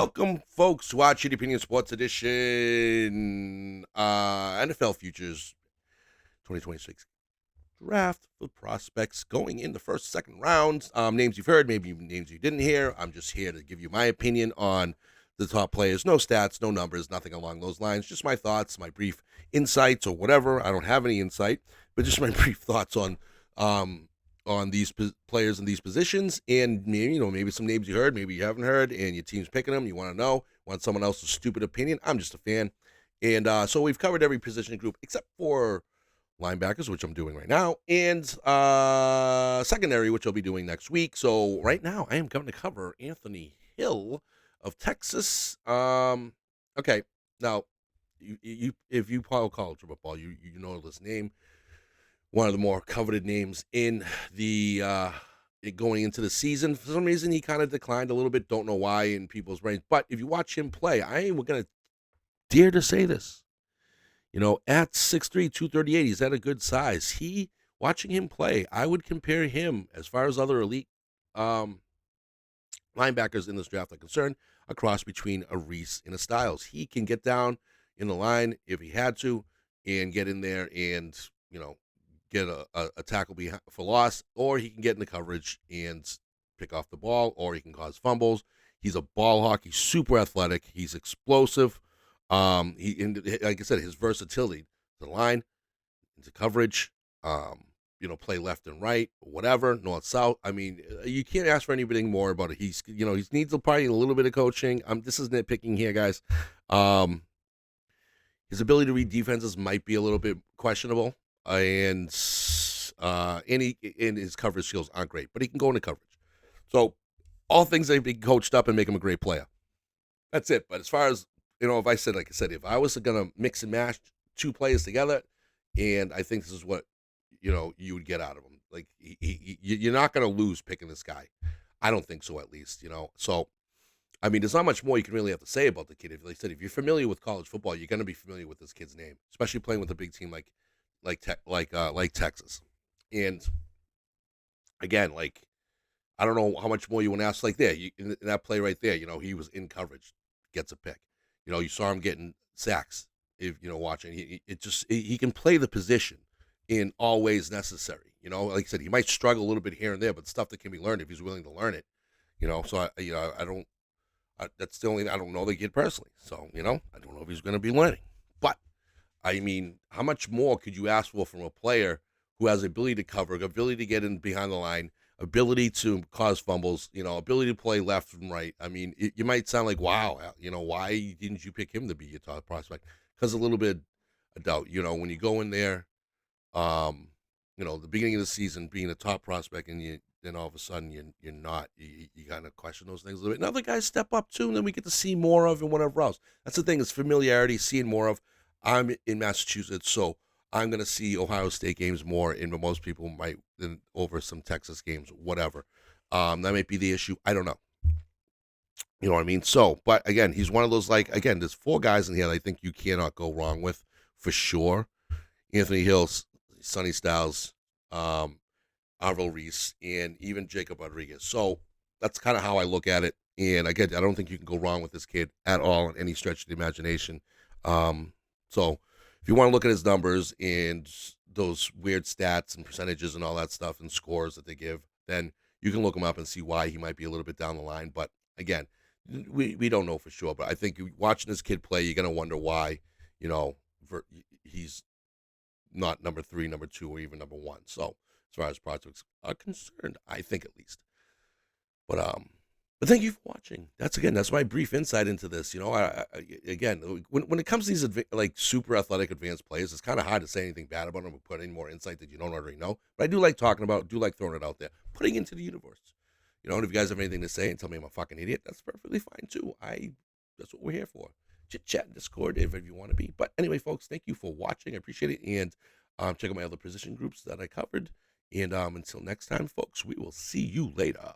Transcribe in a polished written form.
Welcome, folks, to our Cheat Opinion Sports Edition. NFL Futures 2026 Draft for prospects going in the first, second rounds. Names you've heard, maybe names you didn't hear. I'm just here to give you my opinion on the top players. No stats, no numbers, nothing along those lines. Just my thoughts, my brief insights, or whatever. I don't have any insight, but just my brief thoughts on these players in these positions, and maybe some names you heard, maybe you haven't heard, and your team's picking them. You want to know, want someone else's stupid opinion. I'm just a fan, and so we've covered every position group except for linebackers, which I'm doing right now, and secondary, which I'll be doing next week. So right now, I am going to cover Anthony Hill of Texas. Okay, now you if you follow college football, you know this name. One of the more coveted names in the going into the season. For some reason, he kind of declined a little bit. Don't know why in people's brains. But if you watch him play, I ain't going to dare to say this. At 6'3", 238, he's at a good size. Watching him play, I would compare him, as far as other elite linebackers in this draft are concerned, a cross between a Reese and a Styles. He can get down in the line if he had to and get in there and, get a tackle for loss, or he can get in the coverage and pick off the ball, or he can cause fumbles. He's a ball hawk. He's super athletic. He's explosive. Like I said, his versatility, the line, into coverage, play left and right, whatever, north, south. I mean, you can't ask for anything more about it. He needs probably a little bit of coaching. This is nitpicking here, guys. His ability to read defenses might be a little bit questionable, and his coverage skills aren't great, but he can go into coverage. So all things that be coached up and make him a great player. That's it. But as far as, if I was going to mix and match two players together, and I think this is what, you would get out of him. Like, you're not going to lose picking this guy. I don't think so, at least, So, I mean, there's not much more you can really have to say about the kid. If you're familiar with college football, you're going to be familiar with this kid's name, especially playing with a big team like Texas. And again, I don't know how much more you want to ask. In that play right there, he was in coverage, gets a pick. You saw him getting sacks. If watching, he can play the position in all ways necessary. Like I said, he might struggle a little bit here and there, but stuff that can be learned if he's willing to learn it. So I don't. That's the only I don't know the kid personally. So I don't know if he's going to be learning. But I mean, how much more could you ask for from a player who has the ability to cover, ability to get in behind the line, ability to cause fumbles, ability to play left and right? I mean, you might sound like, wow, why didn't you pick him to be your top prospect? Because a little bit of doubt. When you go in there, the beginning of the season being a top prospect, and then all of a sudden you're not. You kind of question those things a little bit. And other guys step up too, and then we get to see more of and whatever else. That's the thing, is familiarity, seeing more of. I'm in Massachusetts, so I'm going to see Ohio State games more, and most people might than over some Texas games, whatever. That might be the issue. I don't know. You know what I mean? So, but again, he's one of those, there's four guys in here that I think you cannot go wrong with for sure. Anthony Hill, Sonny Styles, Arvil Reese, and even Jacob Rodriguez. So that's kind of how I look at it. And again, I don't think you can go wrong with this kid at all in any stretch of the imagination. So if you want to look at his numbers and those weird stats and percentages and all that stuff and scores that they give, then you can look him up and see why he might be a little bit down the line. But again, we don't know for sure. But I think watching this kid play, you're going to wonder why, he's not number 3, number 2, or even number 1. So as far as prospects are concerned, I think at least. But thank you for watching. That's my brief insight into this. Again, when it comes to these super athletic advanced players, it's kind of hard to say anything bad about them or put any more insight that you don't already know. But I do like talking about, do like throwing it out there, putting it into the universe. And if you guys have anything to say and tell me I'm a fucking idiot, that's perfectly fine too. That's what we're here for. Chit chat, Discord, if you want to be. But anyway, folks, thank you for watching. I appreciate it, and check out my other position groups that I covered. And until next time, folks, we will see you later.